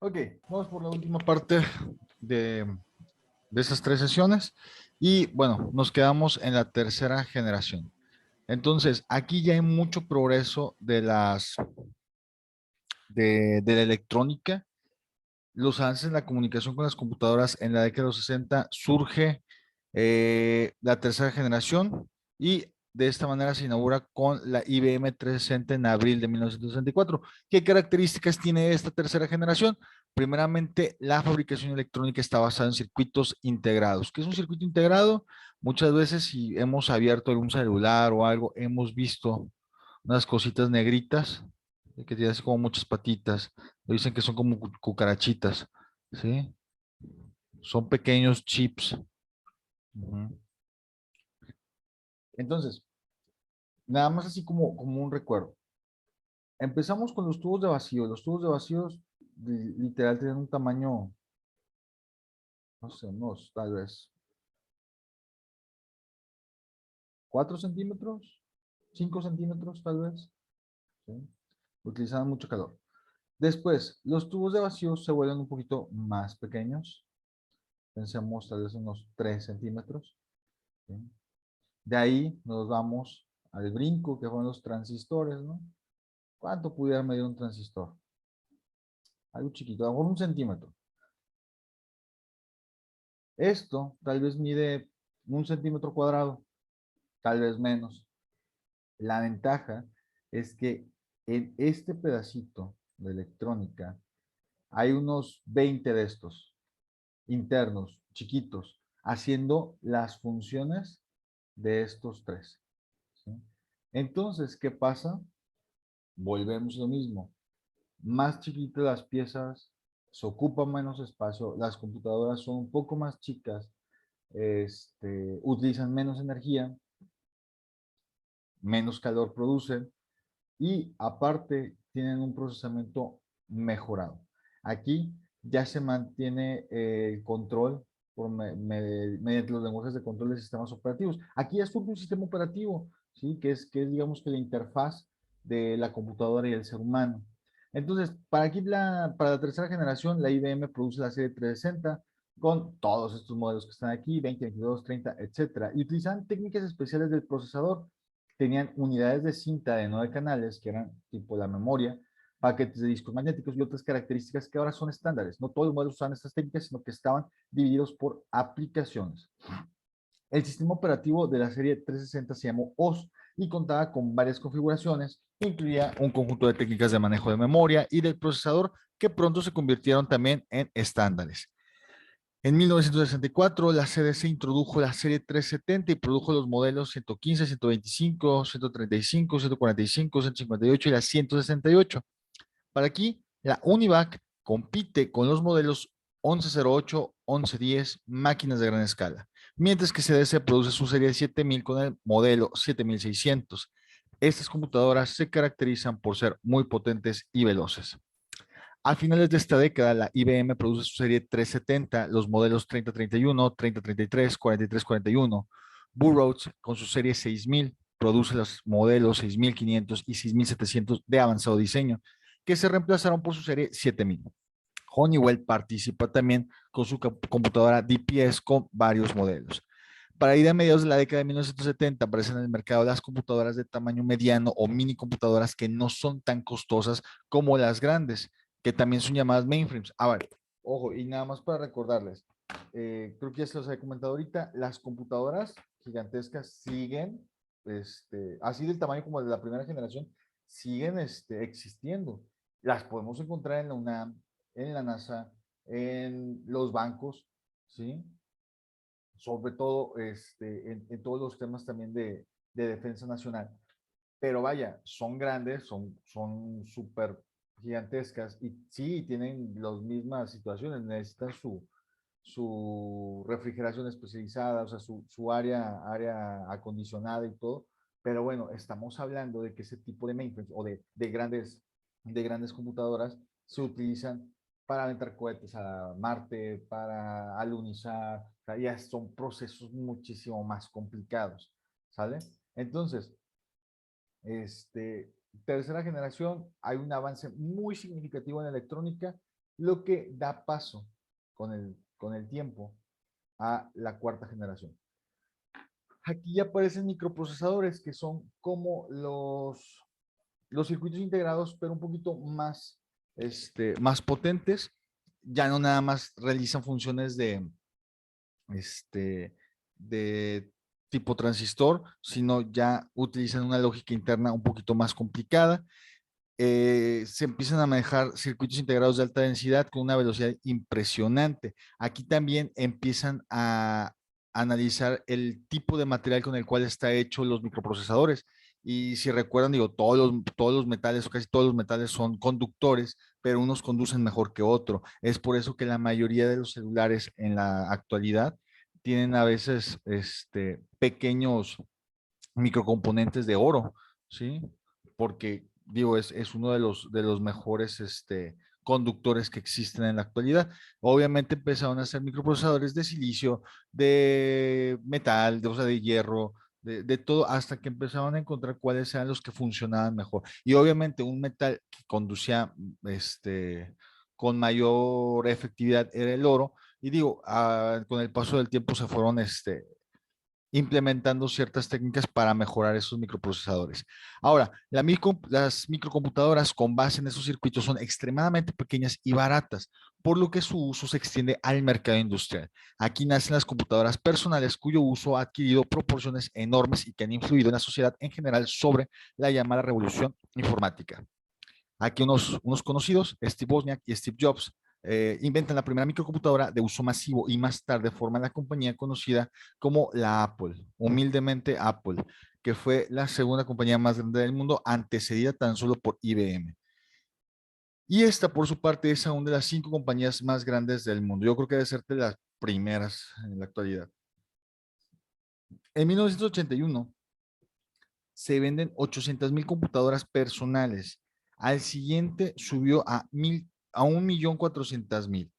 Ok, vamos por la última parte de, de estas tres sesiones y bueno, nos quedamos en la tercera generación. Entonces, aquí ya hay mucho progreso de la electrónica, los avances en la comunicación con las computadoras en la década de los 60 surge la tercera generación y de esta manera se inaugura con la IBM 360 en abril de 1964. ¿Qué características tiene esta tercera generación? Primeramente, la fabricación electrónica está basada en circuitos integrados. ¿Qué es un circuito integrado? Muchas veces si hemos abierto algún celular o algo, hemos visto unas cositas negritas que tienen así como muchas patitas. Dicen que son como cucarachitas, ¿sí? Son pequeños chips. Ujú. Entonces, nada más así como un recuerdo. Empezamos con los tubos de vacío. Los tubos de vacíos literal tienen un tamaño, no sé, unos tal vez 4 centímetros, 5 centímetros tal vez. ¿Sí? Utilizaban mucho calor. Después, los tubos de vacío se vuelven un poquito más pequeños. Pensemos tal vez unos 3 centímetros. ¿Sí? De ahí nos vamos al brinco, que fueron los transistores, ¿no? ¿Cuánto pudiera medir un transistor? Algo chiquito, a lo mejor un centímetro. Esto tal vez mide un centímetro cuadrado, tal vez menos. La ventaja es que en este pedacito de electrónica hay unos 20 de estos internos, chiquitos, haciendo las funciones de estos tres. ¿Sí? Entonces, ¿qué pasa? Volvemos a lo mismo. Más chiquitas las piezas, se ocupa menos espacio, las computadoras son un poco más chicas, utilizan menos energía, menos calor producen y aparte tienen un procesamiento mejorado. Aquí ya se mantiene el control mediante los lenguajes de control de sistemas operativos. Aquí es un sistema operativo, ¿sí? Que es digamos que la interfaz de la computadora y el ser humano. Entonces, para la tercera generación, la IBM produce la serie 360 con todos estos modelos que están aquí, 20, 22, 30, etcétera, y utilizan técnicas especiales del procesador. Tenían unidades de cinta de 9 canales, que eran tipo la memoria, paquetes de discos magnéticos y otras características que ahora son estándares. No todos los modelos usaban estas técnicas, sino que estaban divididos por aplicaciones. El sistema operativo de la serie 360 se llamó OS y contaba con varias configuraciones. Incluía un conjunto de técnicas de manejo de memoria y del procesador que pronto se convirtieron también en estándares. En 1964, la CDC introdujo la serie 370 y produjo los modelos 115, 125, 135, 145, 158 y la 168. Para aquí, la UNIVAC compite con los modelos 1108, 1110, máquinas de gran escala, mientras que CDC produce su serie 7000 con el modelo 7600. Estas computadoras se caracterizan por ser muy potentes y veloces. A finales de esta década, la IBM produce su serie 370, los modelos 3031, 3033, 4341. Burroughs, con su serie 6000, produce los modelos 6500 y 6700 de avanzado diseño, que se reemplazaron por su serie 7000. Honeywell participa también con su computadora DPS con varios modelos. Para ir a mediados de la década de 1970 aparecen en el mercado las computadoras de tamaño mediano o mini computadoras que no son tan costosas como las grandes, que también son llamadas mainframes. A ver, ojo, y nada más para recordarles, creo que ya se los he comentado ahorita, las computadoras gigantescas siguen, así del tamaño como de la primera generación, siguen existiendo. Las podemos encontrar en la UNAM, en la NASA, en los bancos, ¿sí? Sobre todo en todos los temas también de defensa nacional. Pero vaya, son grandes, son súper gigantescas y sí, tienen las mismas situaciones, necesitan su refrigeración especializada, o sea, su área acondicionada y todo. Pero bueno, estamos hablando de que ese tipo de mainframes o de grandes computadoras se utilizan para aventar cohetes a Marte, para alunizar, o sea, ya son procesos muchísimo más complicados, ¿sale? Entonces, este, tercera generación, hay un avance muy significativo en electrónica lo que da paso con el tiempo a la cuarta generación. Aquí ya aparecen microprocesadores que son como los circuitos integrados, pero un poquito más, más potentes. Ya no nada más realizan funciones este, de tipo transistor, sino ya utilizan una lógica interna un poquito más complicada. Se empiezan a manejar circuitos integrados de alta densidad con una velocidad impresionante. Aquí también empiezan a analizar el tipo de material con el cual está hecho los microprocesadores. Y si recuerdan, digo, todos los metales, o casi todos los metales son conductores, pero unos conducen mejor que otro. Es por eso que la mayoría de los celulares en la actualidad tienen a veces pequeños microcomponentes de oro, ¿sí? Porque, digo, es uno de los mejores conductores que existen en la actualidad. Obviamente empezaron a hacer microprocesadores de silicio, de metal, o sea, de hierro, de todo, hasta que empezaron a encontrar cuáles eran los que funcionaban mejor. Y obviamente un metal que conducía con mayor efectividad era el oro. Y digo, con el paso del tiempo se fueron implementando ciertas técnicas para mejorar esos microprocesadores. Ahora, las microcomputadoras con base en esos circuitos son extremadamente pequeñas y baratas, por lo que su uso se extiende al mercado industrial. Aquí nacen las computadoras personales cuyo uso ha adquirido proporciones enormes y que han influido en la sociedad en general sobre la llamada revolución informática. Aquí unos conocidos, Steve Wozniak y Steve Jobs, inventan la primera microcomputadora de uso masivo y más tarde forman la compañía conocida como la Apple, humildemente Apple, que fue la segunda compañía más grande del mundo, antecedida tan solo por IBM. Y esta, por su parte, es aún de las 5 compañías más grandes del mundo. Yo creo que debe ser de las primeras en la actualidad. En 1981 se venden 800,000 computadoras personales. Al siguiente subió a 1.400.000.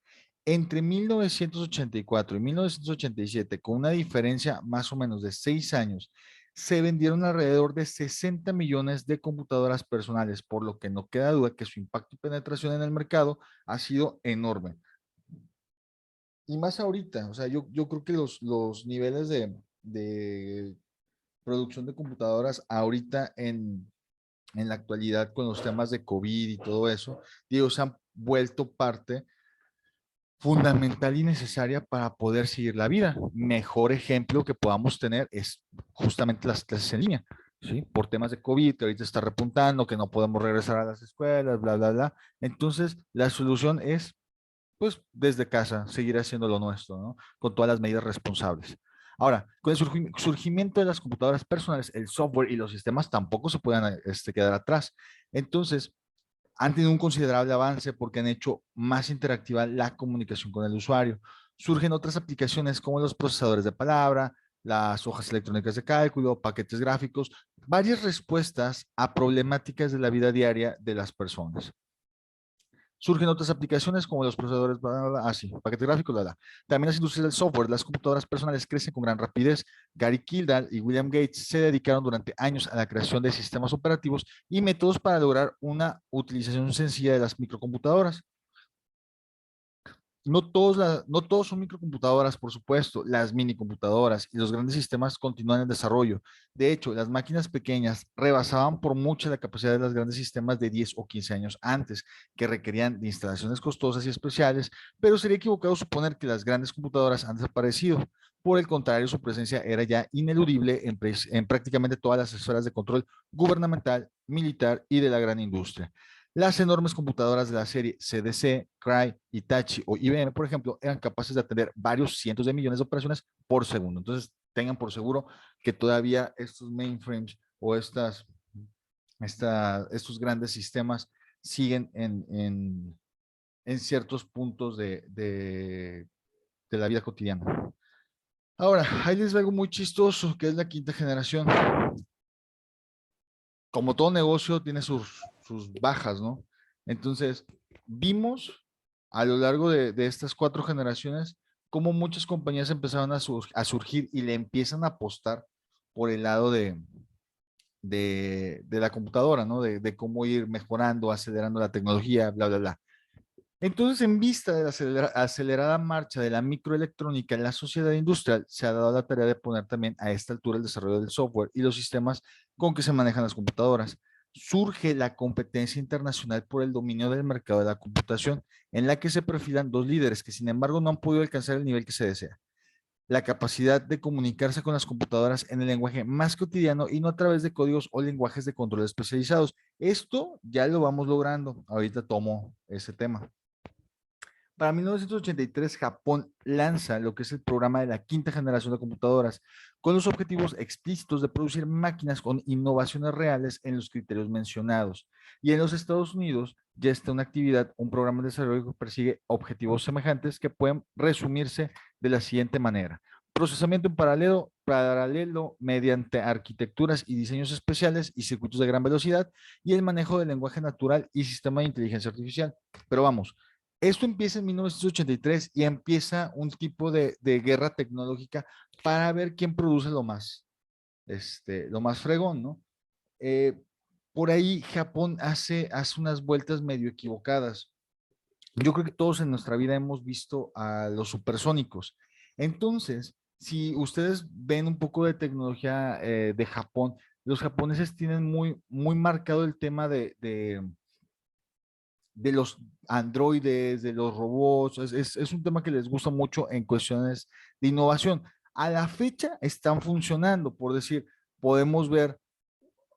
Entre 1984 y 1987, con una diferencia más o menos de 6 años, se vendieron alrededor de 60 millones de computadoras personales, por lo que no queda duda que su impacto y penetración en el mercado ha sido enorme. Y más ahorita, o sea, yo creo que los niveles de producción de computadoras ahorita en la actualidad con los temas de COVID y todo eso, digo, se han vuelto parte fundamental y necesaria para poder seguir la vida. Mejor ejemplo que podamos tener es justamente las clases en línea, ¿sí? Por temas de COVID, que ahorita está repuntando, que no podemos regresar a las escuelas, bla, bla, bla. Entonces, la solución es, pues, desde casa, seguir haciendo lo nuestro, ¿no? Con todas las medidas responsables. Ahora, con el surgimiento de las computadoras personales, el software y los sistemas tampoco se pueden quedar atrás. Entonces, han tenido un considerable avance porque han hecho más interactiva la comunicación con el usuario. Surgen otras aplicaciones como los procesadores de palabra, las hojas electrónicas de cálculo, paquetes gráficos, varias respuestas a problemáticas de la vida diaria de las personas. Surgen otras aplicaciones como los procesadores, así, paquete gráfico, También las industrias del software, las computadoras personales crecen con gran rapidez. Gary Kildall y William Gates se dedicaron durante años a la creación de sistemas operativos y métodos para lograr una utilización sencilla de las microcomputadoras. No todos son microcomputadoras, por supuesto. Las minicomputadoras y los grandes sistemas continúan en desarrollo. De hecho, las máquinas pequeñas rebasaban por mucho la capacidad de los grandes sistemas de 10 o 15 años antes, que requerían de instalaciones costosas y especiales, pero sería equivocado suponer que las grandes computadoras han desaparecido. Por el contrario, su presencia era ya ineludible en prácticamente todas las esferas de control gubernamental, militar y de la gran industria. Las enormes computadoras de la serie CDC, Cray, Hitachi o IBM, por ejemplo, eran capaces de atender varios cientos de millones de operaciones por segundo. Entonces, tengan por seguro que todavía estos mainframes o estos grandes sistemas siguen en ciertos puntos de la vida cotidiana. Ahora, ahí les veo algo muy chistoso, que es la quinta generación. Como todo negocio tiene sus bajas, ¿no? Entonces, vimos a lo largo de estas 4 generaciones cómo muchas compañías empezaron a surgir y le empiezan a apostar por el lado de la computadora, ¿no? De cómo ir mejorando, acelerando la tecnología, bla, bla, bla. Entonces, en vista de la acelerada marcha de la microelectrónica en la sociedad industrial, se ha dado la tarea de poner también a esta altura el desarrollo del software y los sistemas con que se manejan las computadoras. Surge la competencia internacional por el dominio del mercado de la computación, en la que se perfilan dos líderes que, sin embargo, no han podido alcanzar el nivel que se desea: la capacidad de comunicarse con las computadoras en el lenguaje más cotidiano y no a través de códigos o lenguajes de control especializados. Esto ya lo vamos logrando. Ahorita tomo ese tema. Para 1983, Japón lanza lo que es el programa de la quinta generación de computadoras, con los objetivos explícitos de producir máquinas con innovaciones reales en los criterios mencionados. Y en los Estados Unidos ya está una actividad, un programa de desarrollo que persigue objetivos semejantes que pueden resumirse de la siguiente manera: procesamiento en paralelo mediante arquitecturas y diseños especiales y circuitos de gran velocidad, y el manejo del lenguaje natural y sistema de inteligencia artificial. Pero vamos, esto empieza en 1983 y empieza un tipo de guerra tecnológica para ver quién produce lo más fregón, ¿no? Eh, por ahí Japón hace unas vueltas medio equivocadas. Yo creo que todos en nuestra vida hemos visto a los supersónicos. Entonces, si ustedes ven un poco de tecnología de Japón, los japoneses tienen muy marcado el tema de los androides, de los robots. Es un tema que les gusta mucho en cuestiones de innovación. A la fecha están funcionando, por decir, podemos ver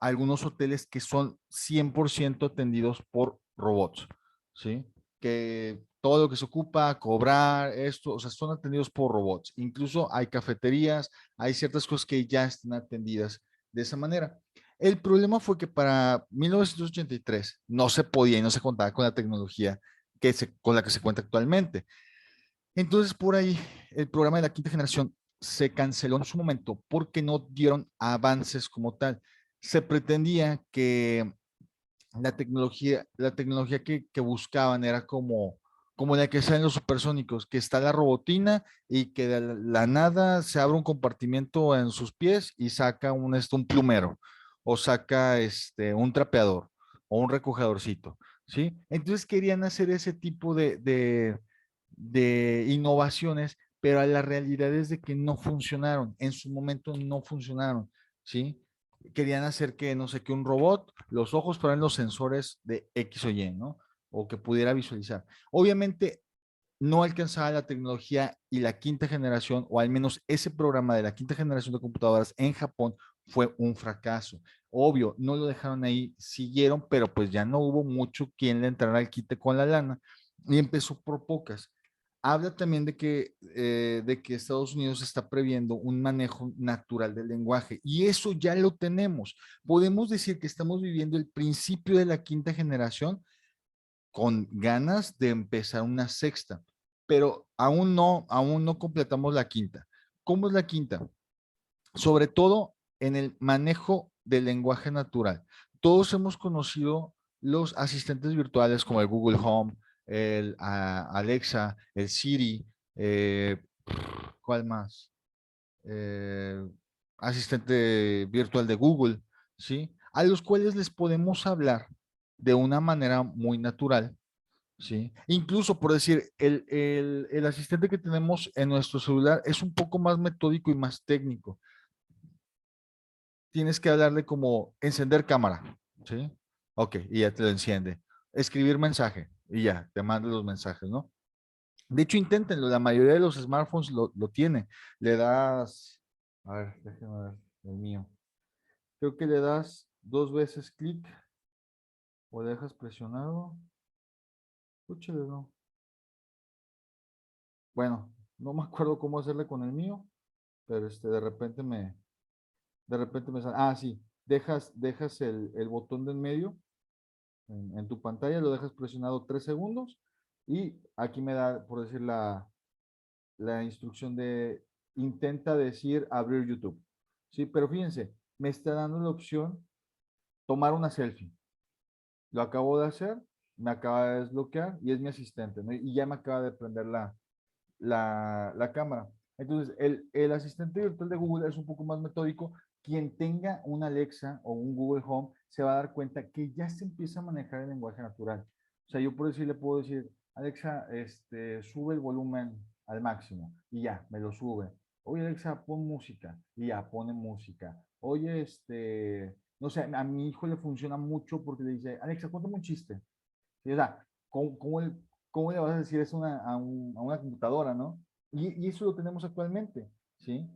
algunos hoteles que son 100% atendidos por robots, ¿sí? Que todo lo que se ocupa, cobrar, esto, o sea, son atendidos por robots. Incluso hay cafeterías, hay ciertas cosas que ya están atendidas de esa manera. El problema fue que para 1983 no se podía y no se contaba con la tecnología con la que se cuenta actualmente. Entonces, por ahí, el programa de la quinta generación se canceló en su momento porque no dieron avances como tal. Se pretendía que la tecnología que buscaban era como la que salen los supersónicos, que está la robotina y que de la nada se abre un compartimiento en sus pies y saca un plumero, o saca un trapeador o un recogedorcito, ¿sí? Entonces querían hacer ese tipo de innovaciones, pero la realidad es de que no funcionaron, en su momento no funcionaron, ¿sí? Querían hacer que, no sé, que un robot, los ojos fueran los sensores de X o Y, ¿no? O que pudiera visualizar. Obviamente no alcanzaba la tecnología y la quinta generación, o al menos ese programa de la quinta generación de computadoras en Japón fue un fracaso. Obvio, no lo dejaron ahí, siguieron, pero pues ya no hubo mucho quien le entrara al quite con la lana y empezó por pocas. Habla también de que Estados Unidos está previendo un manejo natural del lenguaje y eso ya lo tenemos. Podemos decir que estamos viviendo el principio de la quinta generación con ganas de empezar una sexta, pero aún no completamos la quinta. ¿Cómo es la quinta? Sobre todo en el manejo del lenguaje natural. Todos hemos conocido los asistentes virtuales como el Google Home, el Alexa, el Siri, eh, ¿cuál más? Eh, asistente virtual de Google, ¿sí? A los cuales les podemos hablar de una manera muy natural, ¿sí? Incluso por decir, el asistente que tenemos en nuestro celular es un poco más metódico y más técnico. Tienes que hablarle como encender cámara, ¿sí? Ok, y ya te lo enciende. Escribir mensaje y ya, te manda los mensajes, ¿no? De hecho, inténtenlo, la mayoría de los smartphones lo tiene. Le das, a ver, déjame ver el mío. Creo que le das 2 veces clic o dejas presionado. Escúchale, ¿no? Bueno, no me acuerdo cómo hacerle con el mío, pero de repente me sale. Ah, sí, dejas el botón de en medio en tu pantalla, lo dejas presionado 3 segundos y aquí me da, por decir, la instrucción de intenta decir abrir YouTube. Sí, pero fíjense, me está dando la opción tomar una selfie. Lo acabo de hacer, me acaba de desbloquear y es mi asistente, ¿no? Y ya me acaba de prender la cámara. Entonces, el asistente virtual de Google es un poco más metódico. Quien tenga un Alexa o un Google Home se va a dar cuenta que ya se empieza a manejar el lenguaje natural. O sea, yo por decir, le puedo decir, Alexa, sube el volumen al máximo y ya, me lo sube. Oye, Alexa, pon música y ya, pone música. Oye, no sé, a mi hijo le funciona mucho porque le dice, Alexa, cuéntame un chiste. Y, o sea, ¿cómo le vas a decir eso a una computadora, no? Y eso lo tenemos actualmente, ¿sí?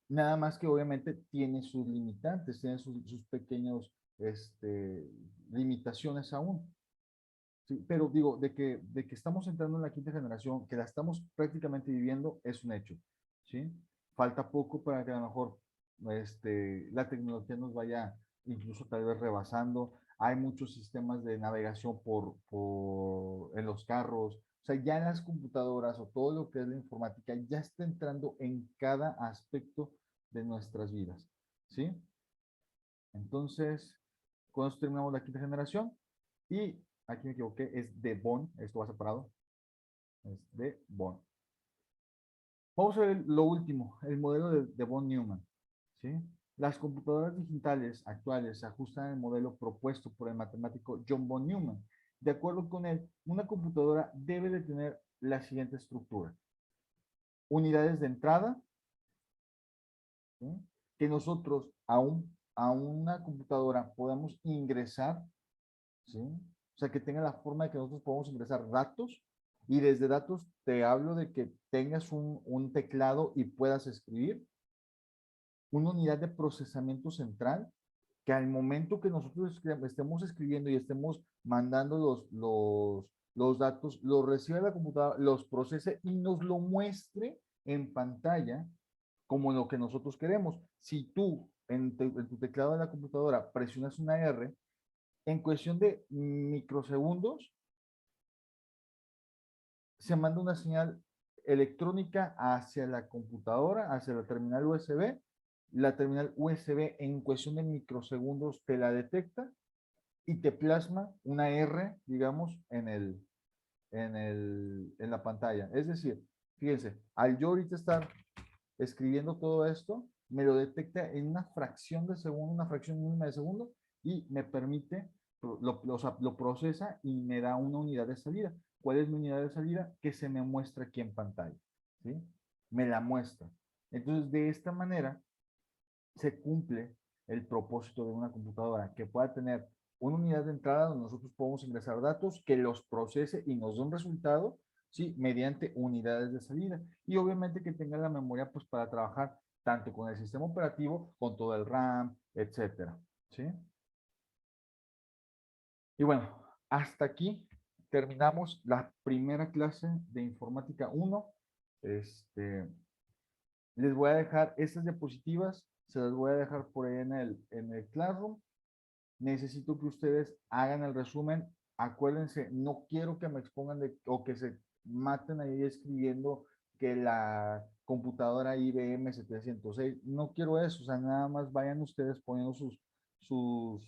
Nada más que obviamente tiene sus limitantes, tiene sus pequeños limitaciones aún. Sí, pero digo, de que estamos entrando en la quinta generación, que la estamos prácticamente viviendo, es un hecho, ¿sí? Falta poco para que a lo mejor la tecnología nos vaya incluso tal vez rebasando. Hay muchos sistemas de navegación en los carros. O sea, ya en las computadoras o todo lo que es la informática ya está entrando en cada aspecto de nuestras vidas, ¿sí? Entonces, con eso terminamos la quinta generación. Y aquí me equivoqué, es de Von, esto va separado, es de Von. Vamos a ver lo último, el modelo de von Neumann, ¿sí? Las computadoras digitales actuales se ajustan al modelo propuesto por el matemático John von Neumann. De acuerdo con él, una computadora debe de tener la siguiente estructura. Unidades de entrada, ¿sí? Que nosotros a una computadora podamos ingresar, ¿sí? O sea, que tenga la forma de que nosotros podamos ingresar datos y desde datos te hablo de que tengas un teclado y puedas escribir, una unidad de procesamiento central que al momento que nosotros estemos escribiendo y estemos mandando los datos, los recibe la computadora, los procese y nos lo muestre en pantalla como lo que nosotros queremos. Si tú en tu teclado de la computadora presionas una R, en cuestión de microsegundos, se manda una señal electrónica hacia la computadora, hacia la terminal USB. La terminal USB en cuestión de microsegundos te la detecta y te plasma una R, digamos, en la pantalla. Es decir, fíjense, al yo ahorita estar escribiendo todo esto, me lo detecta en una fracción de segundo, una fracción mínima de segundo, y me permite, o sea, lo procesa y me da una unidad de salida. ¿Cuál es mi unidad de salida? Que se me muestra aquí en pantalla, ¿sí? Me la muestra. Entonces, de esta manera, se cumple el propósito de una computadora, que pueda tener una unidad de entrada donde nosotros podemos ingresar datos, que los procese y nos dé un resultado, ¿sí? Mediante unidades de salida. Y obviamente que tenga la memoria pues para trabajar tanto con el sistema operativo, con todo el RAM, etcétera, ¿sí? Y bueno, hasta aquí terminamos la primera clase de informática 1. Les voy a dejar estas diapositivas, se las voy a dejar por ahí en el Classroom. Necesito que ustedes hagan el resumen. Acuérdense, no quiero que me expongan o que se maten ahí escribiendo que la computadora IBM 706, no quiero eso, o sea, nada más vayan ustedes poniendo sus, sus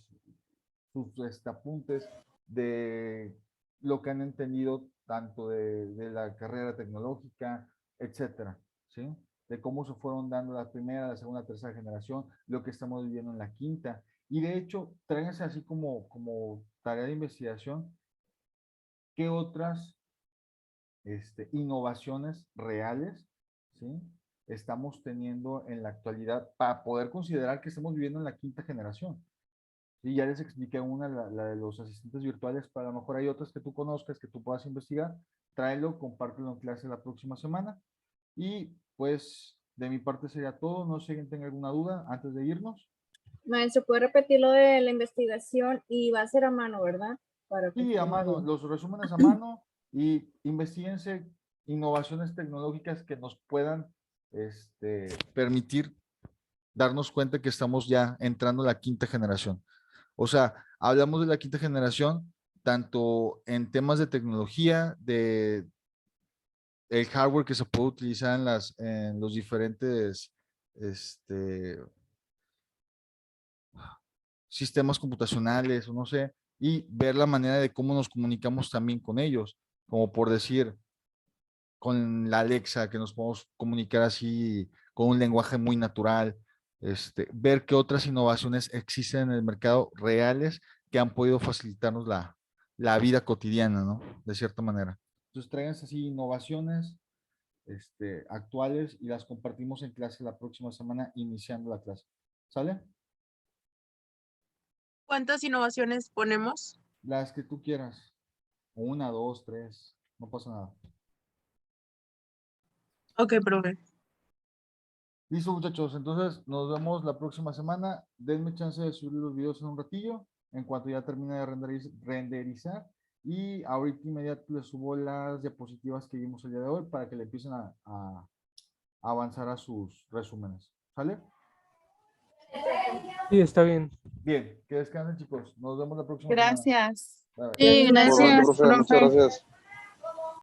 apuntes de lo que han entendido tanto de la carrera tecnológica, etcétera, ¿sí? De cómo se fueron dando la primera, la segunda, tercera generación, lo que estamos viviendo en la quinta. Y de hecho, tráiganse así como tarea de investigación, qué otras innovaciones reales, ¿sí? Estamos teniendo en la actualidad para poder considerar que estamos viviendo en la quinta generación. Y ya les expliqué una, la de los asistentes virtuales, pero a lo mejor hay otras que tú conozcas, que tú puedas investigar. Tráelo, compártelo en clase la próxima semana. Y pues de mi parte sería todo. No sé si alguien tenga alguna duda antes de irnos. Maestro, ¿puede repetir lo de la investigación? Y va a ser a mano, ¿verdad? Para que Y a estemos mano, bien. los resúmenes a mano y investiguense innovaciones tecnológicas que nos puedan permitir darnos cuenta que estamos ya entrando a la quinta generación. O sea, hablamos de la quinta generación tanto en temas de tecnología, de el hardware que se puede utilizar en los diferentes este, sistemas computacionales, o no sé, y ver la manera de cómo nos comunicamos también con ellos, como por decir, con la Alexa, que nos podemos comunicar así con un lenguaje muy natural, ver qué otras innovaciones existen en el mercado reales que han podido facilitarnos la vida cotidiana, ¿no? De cierta manera. Entonces tráiganse así innovaciones actuales y las compartimos en clase la próxima semana iniciando la clase. ¿Sale? ¿Cuántas innovaciones ponemos? Las que tú quieras. 1, 2, 3. No pasa nada. Ok, profe. Listo, muchachos. Entonces, nos vemos la próxima semana. Denme chance de subir los videos en un ratillo, en cuanto ya termine de renderizar. Y ahorita inmediato les subo las diapositivas que vimos el día de hoy para que le empiecen a avanzar a sus resúmenes. ¿Sale? Sí, está bien. Bien, que descansen, chicos. Nos vemos la próxima semana. Gracias. Bye, bye. Sí, Igualmente, gracias, profe, muchas profe. gracias.